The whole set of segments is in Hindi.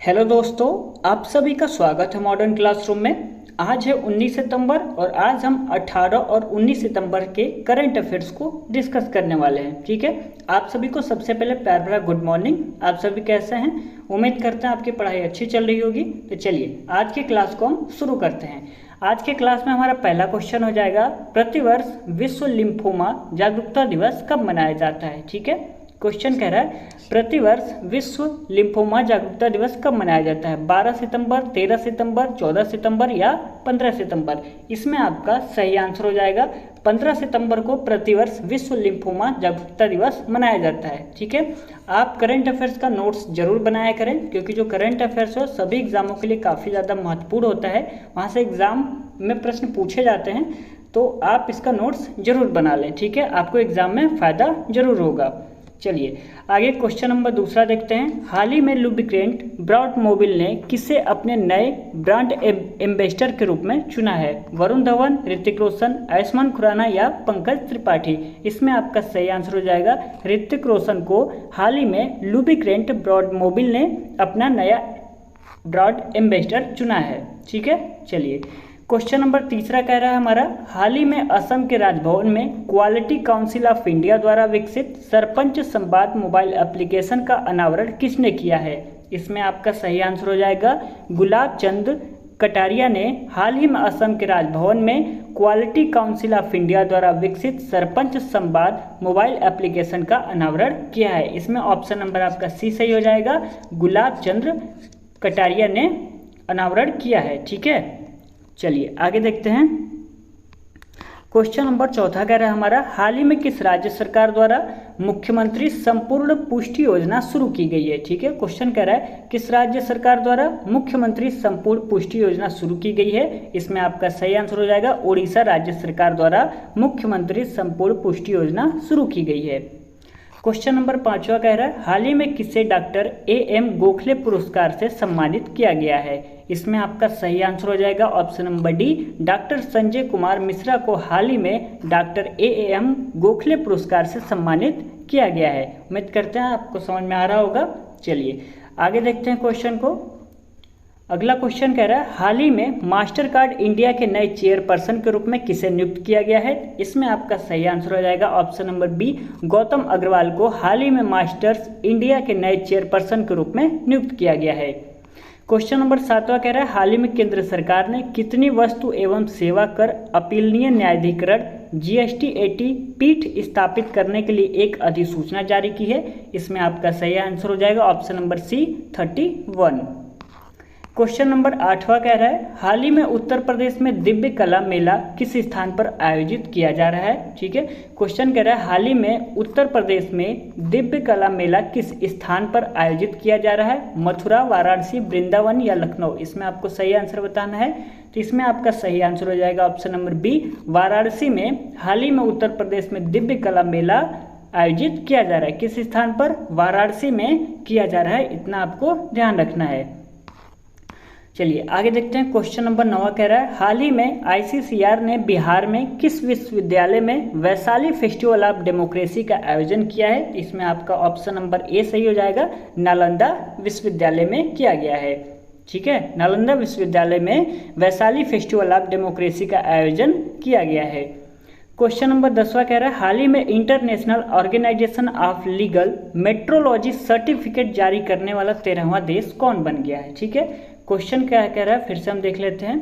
हेलो दोस्तों, आप सभी का स्वागत है मॉडर्न क्लासरूम में। आज है 19 सितंबर और आज हम 18 और 19 सितंबर के करंट अफेयर्स को डिस्कस करने वाले हैं। ठीक है, आप सभी को सबसे पहले प्यार भरा गुड मॉर्निंग। आप सभी कैसे हैं? उम्मीद करते हैं आपकी पढ़ाई अच्छी चल रही होगी। तो चलिए आज के क्लास को हम शुरू करते हैं। आज के क्लास में हमारा पहला क्वेश्चन हो जाएगा, प्रतिवर्ष विश्व लिम्फोमा जागरूकता दिवस कब मनाया जाता है। ठीक है, क्वेश्चन कह रहा है प्रतिवर्ष विश्व लिम्फोमा जागरूकता दिवस कब मनाया जाता है। 12 सितंबर, 13 सितंबर, 14 सितंबर या 15 सितंबर। इसमें आपका सही आंसर हो जाएगा 15 सितंबर को प्रतिवर्ष विश्व लिम्फोमा जागरूकता दिवस मनाया जाता है। ठीक है, आप करंट अफेयर्स का नोट्स जरूर बनाया करें, क्योंकि जो करंट अफेयर्स है सभी एग्जामों के लिए काफ़ी ज़्यादा महत्वपूर्ण होता है। वहाँ से एग्जाम में प्रश्न पूछे जाते हैं, तो आप इसका नोट्स जरूर बना लें। ठीक है, आपको एग्जाम में फ़ायदा जरूर होगा। चलिए आगे क्वेश्चन नंबर दूसरा देखते हैं। हाल ही में लुब्रिकेंट ब्रांड मोबिल ने किसे अपने नए ब्रांड एम्बेसडर के रूप में चुना है। वरुण धवन, ऋतिक रोशन, आयुष्मान खुराना या पंकज त्रिपाठी। इसमें आपका सही आंसर हो जाएगा ऋतिक रोशन को हाल ही में लुब्रिकेंट ब्रांड मोबिल ने अपना नया ब्रांड एम्बेसडर चुना है। ठीक है, चलिए क्वेश्चन नंबर तीसरा कह रहा है हमारा, हाल ही में असम के राजभवन में क्वालिटी काउंसिल ऑफ इंडिया द्वारा विकसित सरपंच संवाद मोबाइल एप्लीकेशन का अनावरण किसने किया है। इसमें आपका सही आंसर हो जाएगा गुलाब चंद कटारिया ने हाल ही में असम के राजभवन में क्वालिटी काउंसिल ऑफ इंडिया द्वारा विकसित सरपंच संवाद मोबाइल एप्लीकेशन का अनावरण किया है। इसमें ऑप्शन नंबर आपका सी सही हो जाएगा, गुलाब चंद्र कटारिया ने अनावरण किया है। ठीक है, चलिए आगे देखते हैं। क्वेश्चन नंबर चौथा कह रहा है हमारा, हाल ही में किस राज्य सरकार द्वारा मुख्यमंत्री संपूर्ण पुष्टि योजना शुरू की गई है। ठीक है, क्वेश्चन कह रहा है किस राज्य सरकार द्वारा मुख्यमंत्री संपूर्ण पुष्टि योजना शुरू की गई है। इसमें आपका सही आंसर हो जाएगा उड़ीसा राज्य सरकार द्वारा मुख्यमंत्री संपूर्ण पुष्टि योजना शुरू की गई है। क्वेश्चन नंबर पांचवा कह रहा है, हाल ही में किसे डॉक्टर एम गोखले पुरस्कार से सम्मानित किया गया है। इसमें आपका सही आंसर हो जाएगा option number D, doctor Sanjay Kumar Mishra को हाल ही में डॉक्टर एम गोखले पुरस्कार से सम्मानित किया गया है। उम्मीद करते हैं आपको समझ में आ रहा होगा। चलिए आगे देखते हैं क्वेश्चन को। अगला क्वेश्चन कह रहा है, हाल ही में मास्टर कार्ड इंडिया के नए चेयरपर्सन के रूप में किसे नियुक्त किया गया है। इसमें आपका सही आंसर हो जाएगा option number B, Gautam Agarwal को हाल ही में मास्टर्स इंडिया के नए चेयरपर्सन के रूप में नियुक्त किया गया है। क्वेश्चन नंबर सातवां कह रहा है, हाल ही में केंद्र सरकार ने कितनी वस्तु एवं सेवा कर अपीलनीय न्यायाधिकरण GST-80 पीठ स्थापित करने के लिए एक अधिसूचना जारी की है। इसमें आपका सही आंसर हो जाएगा option number C 31। Question number आठवां कह रहा है, हाल ही में उत्तर प्रदेश में दिव्य कला मेला किस स्थान पर आयोजित किया जा रहा है। ठीक है, क्वेश्चन कह रहा है हाल ही में उत्तर प्रदेश में दिव्य कला मेला किस स्थान पर आयोजित किया जा रहा है। मथुरा, वाराणसी, वृंदावन या लखनऊ। इसमें आपको सही आंसर बताना है। तो इसमें आपका सही आंसर हो जाएगा ऑप्शन नंबर बी, वाराणसी में हाल ही में उत्तर प्रदेश में दिव्य कला मेला आयोजित किया जा रहा है। किस स्थान पर? वाराणसी में किया जा रहा है, इतना आपको ध्यान रखना है। चलिए आगे देखते हैं। क्वेश्चन नंबर 9 कह रहा है, हाल ही में ICCR ने बिहार में किस विश्वविद्यालय में वैशाली फेस्टिवल ऑफ डेमोक्रेसी का आयोजन किया है। इसमें आपका ऑप्शन नंबर ए सही हो जाएगा, नालंदा विश्वविद्यालय में किया गया है। ठीक है, नालंदा विश्वविद्यालय में वैशाली फेस्टिवल ऑफ डेमोक्रेसी का आयोजन किया गया है। क्वेश्चन नंबर 10वां कह रहा है, हाल ही में international organisation of legal metrology certificate जारी करने वाला 13वां देश कौन बन गया है। ठीक है, क्वेश्चन क्या कह रहा है, फिर से हम देख लेते हैं।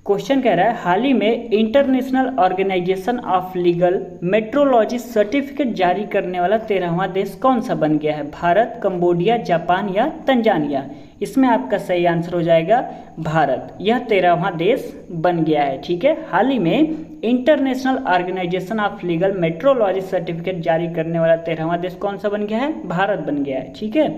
क्वेश्चन कह रहा है, हाल ही में international organisation of legal metrology certificate जारी करने वाला 13वां देश कौन सा बन गया है। भारत, कंबोडिया, जापान या तंजानिया। इसमें आपका सही आंसर हो जाएगा भारत, यह 13वां देश बन गया है। ठीक है, हाल ही में international organisation of legal metrology certificate जारी करने वाला 13वां देश कौन सा बन गया है, भारत बन गया है। ठीक है,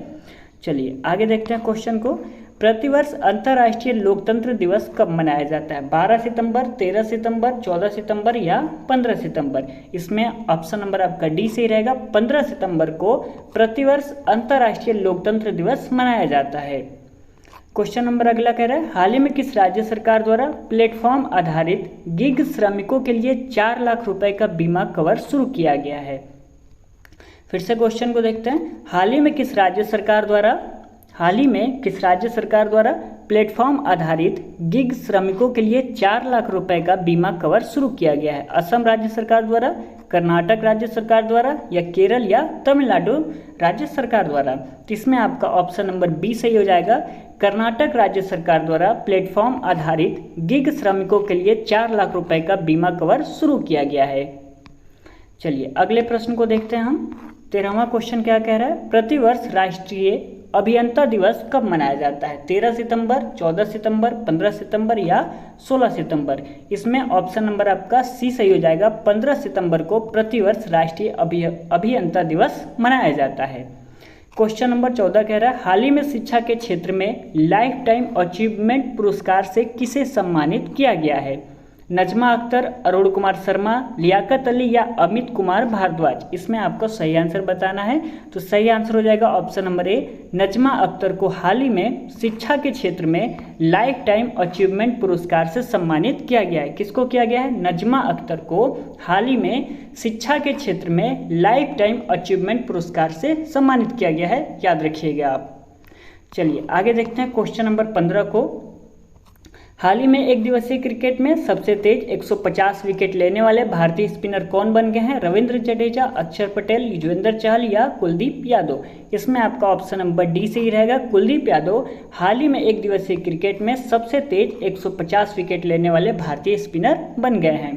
चलिए आगे देखते हैं क्वेश्चन को। प्रतिवर्ष अंतर्राष्ट्रीय लोकतंत्र दिवस कब मनाया जाता है। 12 सितंबर, 13 सितंबर, 14 सितंबर या 15 सितंबर। इसमें ऑप्शन नंबर आपका डी सही रहेगा, 15 सितंबर को प्रतिवर्ष अंतर्राष्ट्रीय लोकतंत्र दिवस मनाया जाता है। क्वेश्चन नंबर अगला कह रहा है, हाल ही में किस राज्य सरकार द्वारा प्लेटफॉर्म आधारित गिग श्रमिकों के लिए 4 लाख रुपए का बीमा कवर शुरू किया गया है। फिर से क्वेश्चन को देखते हैं, हाल ही में किस राज्य सरकार द्वारा हाल ही में किस राज्य सरकार द्वारा प्लेटफॉर्म आधारित गिग श्रमिकों के लिए 4 लाख रुपए का बीमा कवर शुरू किया गया है? असम राज्य सरकार द्वारा, कर्नाटक राज्य सरकार द्वारा, या केरल या तमिलनाडु राज्य सरकार द्वारा? तो इसमें आपका ऑप्शन नंबर बी सही हो जाएगा। कर्नाटक राज्य सरकार द्वारा प्लेटफॉर्म आधारित गिग श्रमिकों के लिए 4 लाख रुपए का बीमा कवर शुरू किया गया है। चलिए अगले प्रश्न को देखते हैं हम। 13वां क्वेश्चन क्या कह रहा है? प्रतिवर्ष राष्ट्रीय अभियंता दिवस कब मनाया जाता है? 13 सितंबर, 14 सितंबर, 15 सितंबर या 16 सितंबर? इसमें ऑप्शन नंबर आपका सी सही हो जाएगा। 15 सितंबर को प्रतिवर्ष राष्ट्रीय अभियंता दिवस मनाया जाता है। क्वेश्चन नंबर 14 कह रहा है, हाल ही में शिक्षा के क्षेत्र में लाइफ टाइम अचीवमेंट पुरस्कार से किसे सम्मानित किया गया है? नजमा अख्तर, अरुण कुमार शर्मा, लियाकत अली या अमित कुमार भारद्वाज? इसमें आपको सही आंसर बताना है। तो सही आंसर हो जाएगा option number A. Najma Akhtar को हाल ही में शिक्षा के क्षेत्र में लाइफ टाइम अचीवमेंट पुरस्कार से सम्मानित किया गया है। किसको किया गया है? नजमा अख्तर को हाल ही में शिक्षा के क्षेत्र में लाइफ टाइम अचीवमेंट पुरस्कार से सम्मानित किया गया है, याद रखिएगा आप। चलिए आगे देखते हैं क्वेश्चन नंबर 15 को। हाल ही में एक दिवसीय क्रिकेट में सबसे तेज 150 विकेट लेने वाले भारतीय स्पिनर कौन बन गए हैं? रविंद्र जडेजा, अक्षर पटेल, युजवेंद्र चहल या कुलदीप यादव? इसमें आपका ऑप्शन नंबर डी सही रहेगा। कुलदीप यादव हाल ही में एक दिवसीय क्रिकेट में सबसे तेज 150 विकेट लेने वाले भारतीय स्पिनर बन गए हैं।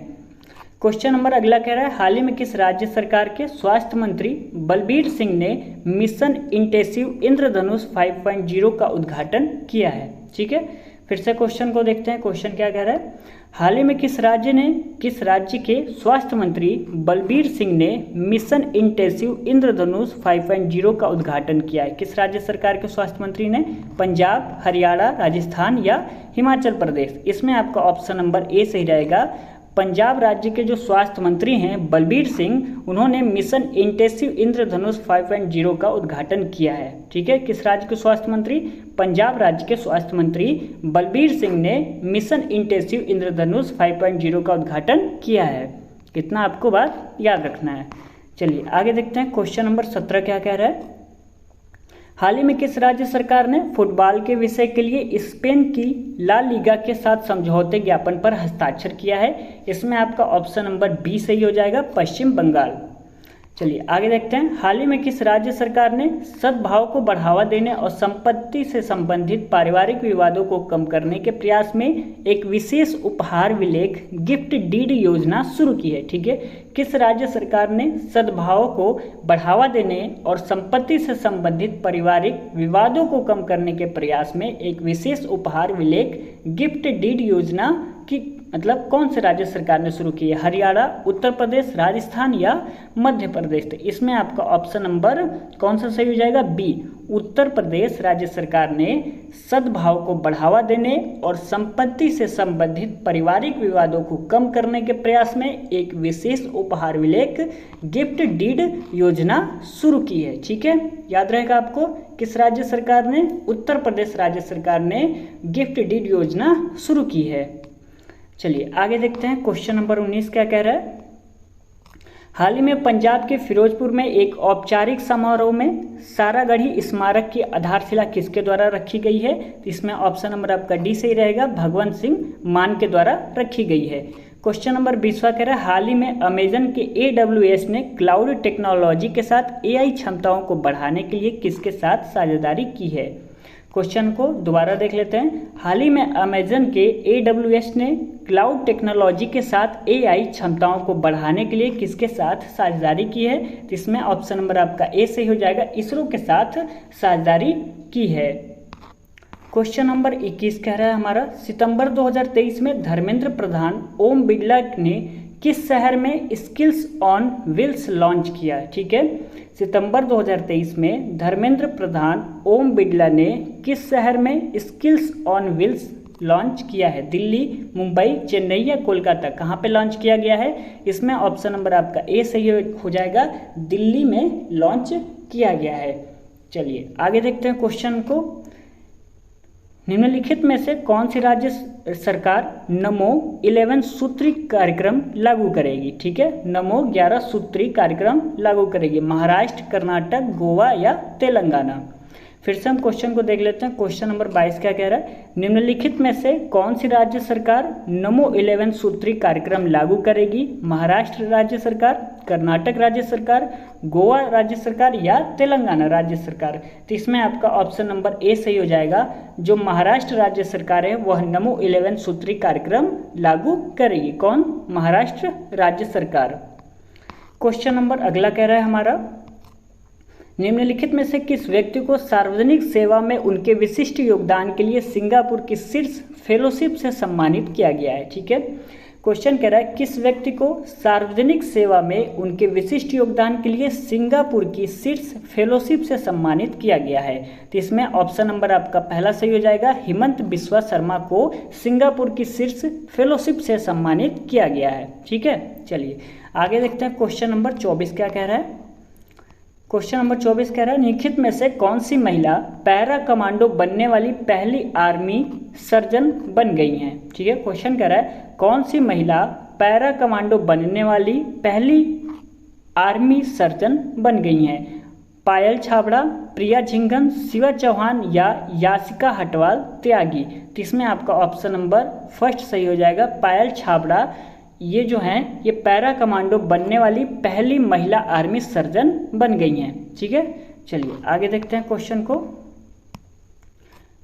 क्वेश्चन नंबर अगला कह रहा है, हाल ही में किस राज्य सरकार के स्वास्थ्य मंत्री बलबीर सिंह ने मिशन इंटेंसिव इंद्रधनुष 5.0 का उद्घाटन किया है? ठीक है, फिर से क्वेश्चन को देखते हैं। क्वेश्चन क्या कह रहा है? हाल ही में किस राज्य के स्वास्थ्य मंत्री बलबीर सिंह ने मिशन इंटेंसिव इंद्रधनुष 5.0 का उद्घाटन किया है? किस राज्य सरकार के स्वास्थ्य मंत्री ने? पंजाब, हरियाणा, राजस्थान या हिमाचल प्रदेश? इसमें आपका ऑप्शन नंबर ए सही रहेगा। पंजाब राज्य के जो स्वास्थ्य मंत्री हैं बलबीर सिंह, उन्होंने मिशन इंटेंसिव इंद्रधनुष 5.0 का उद्घाटन किया है। ठीक है, किस राज्य के स्वास्थ्य मंत्री? पंजाब राज्य के स्वास्थ्य मंत्री बलबीर सिंह ने मिशन इंटेंसिव इंद्रधनुष 5.0 का उद्घाटन किया है। कितना आपको बात याद रखना है। चलिए आगे देखते हैं क्वेश्चन नंबर 17 क्या कह रहा है? हाल ही में किस राज्य सरकार ने फुटबॉल के विषय के लिए स्पेन की ला लीगा के साथ समझौते ज्ञापन पर हस्ताक्षर किया है? इसमें आपका ऑप्शन नंबर बी सही हो जाएगा, पश्चिम बंगाल। चलिए आगे देखते हैं। हाल ही में किस राज्य सरकार ने सद्भाव को बढ़ावा देने और संपत्ति से संबंधित पारिवारिक विवादों को कम करने के प्रयास में एक विशेष उपहार विलेख गिफ्ट डीड योजना शुरू की है? ठीक है, किस राज्य सरकार ने सद्भाव को बढ़ावा देने और संपत्ति से संबंधित पारिवारिक विवादों को कम करने के प्रयास में एक विशेष उपहार विलेख गिफ्ट डीड योजना की मतलब कौन से राज्य सरकार ने शुरू की है? हरियाणा, उत्तर प्रदेश, राजस्थान या मध्य प्रदेश? तो इसमें आपका ऑप्शन नंबर कौन सा सही हो जाएगा? बी, उत्तर प्रदेश राज्य सरकार ने सद्भाव को बढ़ावा देने और संपत्ति से संबंधित पारिवारिक विवादों को कम करने के प्रयास में एक विशेष उपहार विलेख गिफ्ट डीड योजना शुरू की है। ठीक है, याद रहेगा आपको, किस राज्य सरकार ने? उत्तर प्रदेश राज्य सरकार ने गिफ्ट डीड योजना शुरू की है। चलिए आगे देखते हैं क्वेश्चन नंबर 19 क्या कह रहा है? हाल ही में पंजाब के फिरोजपुर में एक औपचारिक समारोह में सारागढ़ी स्मारक की आधारशिला किसके द्वारा रखी गई है? तो इसमें ऑप्शन नंबर आपका डी सही रहेगा, भगवंत सिंह मान के द्वारा रखी गई है। क्वेश्चन नंबर 20वां कह रहा है, हाल ही में अमेजन के AWS ने क्लाउड टेक्नोलॉजी के साथ AI क्षमताओं को बढ़ाने के लिए किसके साथ साझेदारी की है? क्वेश्चन को दोबारा देख लेते हैं। हाल ही में अमेजन के AWS ने क्लाउड टेक्नोलॉजी के साथ AI क्षमताओं को बढ़ाने के लिए किसके साथ साझेदारी की है? तो इसमें ऑप्शन नंबर आपका ए सही हो जाएगा, इसरो के साथ साझेदारी की है। क्वेश्चन नंबर 21 कह रहा है हमारा, सितंबर 2023 में धर्मेंद्र प्रधान ओम बिरला ने किस शहर में स्किल्स ऑन व्हील्स लॉन्च किया? ठीक है, सितंबर 2023 में धर्मेंद्र प्रधान ओम बिरला ने किस शहर में स्किल्स ऑन व्हील्स लॉन्च किया है? दिल्ली, मुंबई, चेन्नई या कोलकाता? कहाँ पे लॉन्च किया गया है? इसमें ऑप्शन नंबर आपका ए सही हो जाएगा, दिल्ली में लॉन्च किया गया है। चलिए आगे देखते हैं क्वेश्चन को। निम्नलिखित में से कौन सी राज्य सरकार नमो 11 सूत्री कार्यक्रम लागू करेगी? ठीक है, नमो 11 सूत्री कार्यक्रम लागू करेगी। महाराष्ट्र, कर्नाटक, गोवा या तेलंगाना? फिर से हम क्वेश्चन को देख लेते हैं। क्वेश्चन नंबर 22 क्या कह रहा है, निम्नलिखित में से कौन सी राज्य सरकार नमो 11 सूत्री कार्यक्रम लागू करेगी? महाराष्ट्र राज्य सरकार, कर्नाटक राज्य सरकार, गोवा राज्य सरकार या तेलंगाना राज्य सरकार? तो इसमें आपका ऑप्शन नंबर ए सही हो जाएगा। जो महाराष्ट्र राज्य सरकार है वह नमो 11 सूत्री कार्यक्रम लागू करेगी। कौन? महाराष्ट्र राज्य सरकार। क्वेश्चन नंबर अगला कह रहा है हमारा, निम्नलिखित में से किस व्यक्ति को सार्वजनिक सेवा में उनके विशिष्ट योगदान के लिए सिंगापुर की शीर्ष फेलोशिप से सम्मानित किया गया है? ठीक है, क्वेश्चन कह रहा है किस व्यक्ति को सार्वजनिक सेवा में उनके विशिष्ट योगदान के लिए सिंगापुर की शीर्ष फेलोशिप से सम्मानित किया गया है? तो इसमें ऑप्शन नंबर आपका पहला सही हो जाएगा, हिमंत बिस्वा शर्मा को सिंगापुर की शीर्ष फेलोशिप से सम्मानित किया गया है। ठीक है, चलिए आगे देखते हैं। क्वेश्चन नंबर 24 क्या कह रहा है, क्वेश्चन नंबर 24 कह रहा है, निम्नलिखित में से कौन सी महिला पैरा कमांडो बनने वाली पहली आर्मी सर्जन बन गई हैं? ठीक है, क्वेश्चन कह रहा है कौन सी महिला पैरा कमांडो बनने वाली पहली आर्मी सर्जन बन गई हैं? पायल छाबड़ा, प्रिया झिंगन, शिवा चौहान या यासिका हटवाल त्यागी? तो इसमें आपका ऑप्शन नंबर फर्स्ट सही हो जाएगा, पायल छाबड़ा ये जो हैं ये पैरा कमांडो बनने वाली पहली महिला आर्मी सर्जन बन गई हैं। ठीक है, चलिए आगे देखते हैं क्वेश्चन को।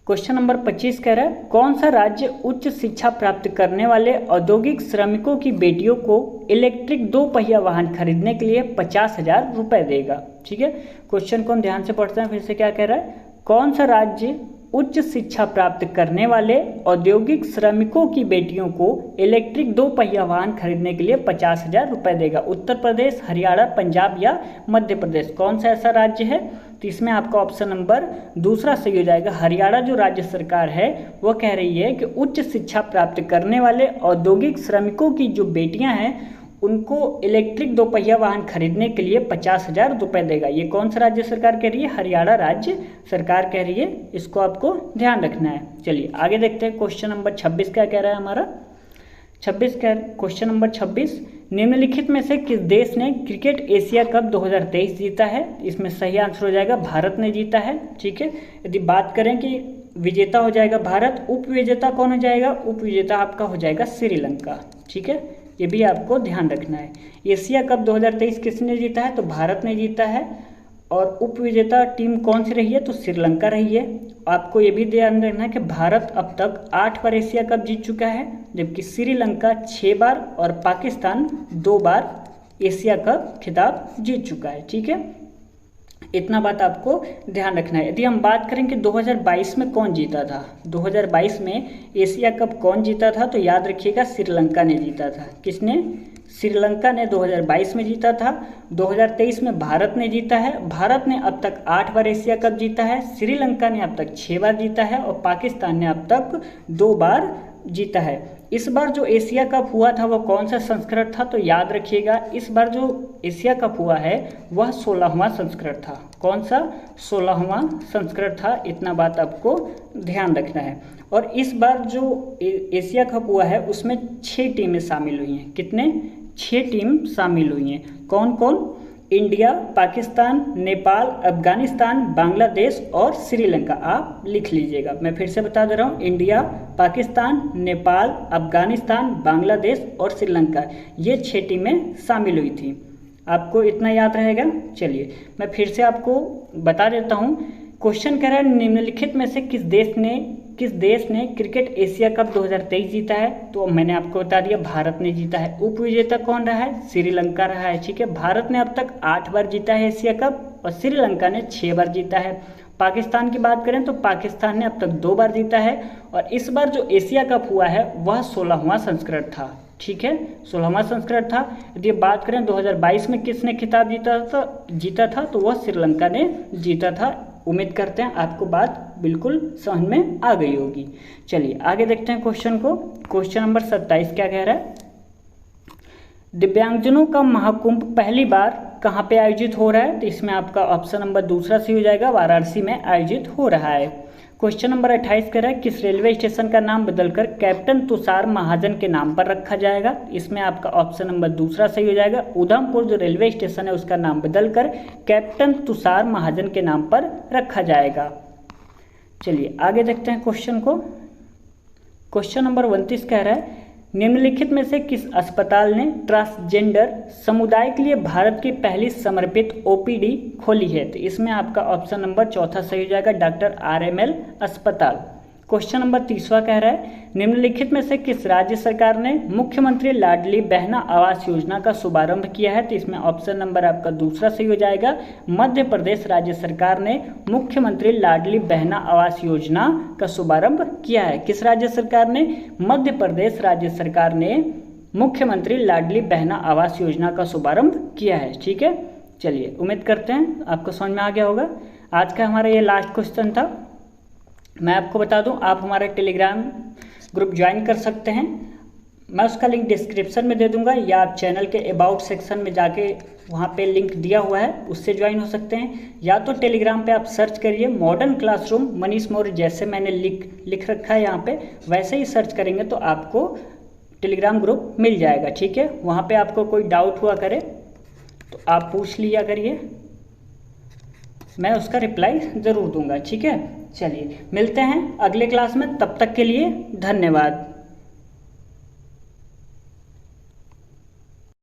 क्वेश्चन नंबर 25 कह रहा है, कौन सा राज्य उच्च शिक्षा प्राप्त करने वाले औद्योगिक श्रमिकों की बेटियों को इलेक्ट्रिक 2 पहिया वाहन खरीदने के लिए 50,000 रुपये देगा? ठीक है, क्वेश्चन को हम ध्यान से पढ़ते हैं। फिर से क्या कह रहा है, कौन सा राज्य उच्च शिक्षा प्राप्त करने वाले औद्योगिक श्रमिकों की बेटियों को इलेक्ट्रिक 2 पहिया वाहन खरीदने के लिए 50,000 रुपये देगा? उत्तर प्रदेश, हरियाणा, पंजाब या मध्य प्रदेश? कौन सा ऐसा राज्य है? तो इसमें आपका ऑप्शन नंबर दूसरा सही हो जाएगा। हरियाणा जो राज्य सरकार है वो कह रही है कि उच्च शिक्षा प्राप्त करने वाले औद्योगिक श्रमिकों की जो बेटियां हैं उनको इलेक्ट्रिक 2 पहिया वाहन खरीदने के लिए 50,000 रुपये देगा। ये कौन सा राज्य सरकार कह रही है? हरियाणा राज्य सरकार कह रही है। इसको आपको ध्यान रखना है। चलिए आगे देखते हैं। क्वेश्चन नंबर 26 क्या कह रहा है हमारा? क्वेश्चन नंबर 26, निम्नलिखित में से किस देश ने क्रिकेट एशिया कप 2023 जीता है? इसमें सही आंसर हो जाएगा भारत ने जीता है। ठीक है, यदि बात करें कि विजेता हो जाएगा भारत, उप विजेता कौन हो जाएगा? उप विजेता आपका हो जाएगा श्रीलंका। ठीक है, ये भी आपको ध्यान रखना है। एशिया कप 2023 किसने जीता है? तो भारत ने जीता है। और उप विजेता टीम कौन सी रही है? तो श्रीलंका रही है। आपको ये भी ध्यान रखना है कि भारत अब तक 8 बार एशिया कप जीत चुका है, जबकि श्रीलंका 6 बार और पाकिस्तान 2 बार एशिया कप खिताब जीत चुका है। ठीक है, इतना बात आपको ध्यान रखना है। यदि हम बात करें कि 2022 में कौन जीता था, 2022 में एशिया कप कौन जीता था, तो याद रखिएगा श्रीलंका ने जीता था। किसने? श्रीलंका ने 2022 में जीता था। 2023 में भारत ने जीता है। भारत ने अब तक 8 बार एशिया कप जीता है, श्रीलंका ने अब तक 6 बार जीता है और पाकिस्तान ने अब तक 2 बार जीता है। इस बार जो एशिया कप हुआ था वह कौन सा संस्करण था? तो याद रखिएगा इस बार जो एशिया कप हुआ है वह 16वां संस्करण था। कौन सा? 16वां संस्करण था। इतना बात आपको ध्यान रखना है। और इस बार जो एशिया कप हुआ है उसमें 6 टीमें शामिल हुई हैं। कितने? 6 टीम शामिल हुई हैं। कौन कौन? इंडिया, पाकिस्तान, नेपाल, अफगानिस्तान, बांग्लादेश और श्रीलंका। आप लिख लीजिएगा, मैं फिर से बता दे रहा हूँ। इंडिया, पाकिस्तान, नेपाल, अफगानिस्तान, बांग्लादेश और श्रीलंका, ये 6 टीमें शामिल हुई थी। आपको इतना याद रहेगा। चलिए मैं फिर से आपको बता देता हूँ। क्वेश्चन कह रहा है निम्नलिखित में से किस देश ने क्रिकेट एशिया कप 2023 जीता है? तो मैंने आपको बता दिया भारत ने जीता है। उप विजेता कौन रहा है? श्रीलंका रहा है। ठीक है, भारत ने अब तक 8 बार जीता है एशिया कप और श्रीलंका ने 6 बार जीता है। पाकिस्तान की बात करें तो पाकिस्तान ने अब तक 2 बार जीता है और इस बार जो एशिया कप हुआ है वह 16वां संस्करण था। ठीक है, 16वां संस्करण था। यदि बात करें 2022 में किसने खिताब जीता था तो वह श्रीलंका ने जीता था। उम्मीद करते हैं आपको बात बिल्कुल समझ में आ गई होगी। चलिए आगे देखते हैं क्वेश्चन को। क्वेश्चन नंबर 27 क्या कह रहा है? दिव्यांगजनों का महाकुंभ पहली बार कहाँ पे आयोजित हो रहा है? तो इसमें आपका ऑप्शन नंबर दूसरा सही हो जाएगा, वाराणसी में आयोजित हो रहा है। क्वेश्चन नंबर 28 कह रहा है किस रेलवे स्टेशन का नाम बदलकर कैप्टन तुषार महाजन के नाम पर रखा जाएगा? इसमें आपका ऑप्शन नंबर दूसरा सही हो जाएगा। उधमपुर जो रेलवे स्टेशन है उसका नाम बदलकर कैप्टन तुषार महाजन के नाम पर रखा जाएगा। चलिए आगे देखते हैं क्वेश्चन को। क्वेश्चन नंबर 29 कह रहा है निम्नलिखित में से किस अस्पताल ने ट्रांसजेंडर समुदाय के लिए भारत की पहली समर्पित ओपीडी खोली है? तो इसमें आपका ऑप्शन नंबर चौथा सही हो जाएगा, डॉक्टर RML अस्पताल। क्वेश्चन नंबर 30वां कह रहा है निम्नलिखित में से किस राज्य सरकार ने मुख्यमंत्री लाडली बहना आवास योजना का शुभारंभ किया है? तो इसमें ऑप्शन नंबर आपका दूसरा सही हो जाएगा, मध्य प्रदेश राज्य सरकार ने मुख्यमंत्री लाडली बहना आवास योजना का शुभारंभ किया है। किस राज्य सरकार ने? मध्य प्रदेश राज्य सरकार ने मुख्यमंत्री लाडली बहना आवास योजना का शुभारंभ किया है। ठीक है, चलिए उम्मीद करते हैं आपको समझ में आ गया होगा। आज का हमारा ये लास्ट क्वेश्चन था। मैं आपको बता दूं, आप हमारा टेलीग्राम ग्रुप ज्वाइन कर सकते हैं, मैं उसका लिंक डिस्क्रिप्शन में दे दूंगा, या आप चैनल के अबाउट सेक्शन में जाके वहाँ पे लिंक दिया हुआ है उससे ज्वाइन हो सकते हैं, या तो टेलीग्राम पे आप सर्च करिए मॉडर्न क्लासरूम मनीष मौर्य, जैसे मैंने लिख रखा है यहाँ पे वैसे ही सर्च करेंगे तो आपको टेलीग्राम ग्रुप मिल जाएगा। ठीक है, वहाँ पे आपको कोई डाउट हुआ करे तो आप पूछ लिया करिए, मैं उसका रिप्लाई ज़रूर दूंगा। ठीक है, चलिए मिलते हैं अगले क्लास में, तब तक के लिए धन्यवाद।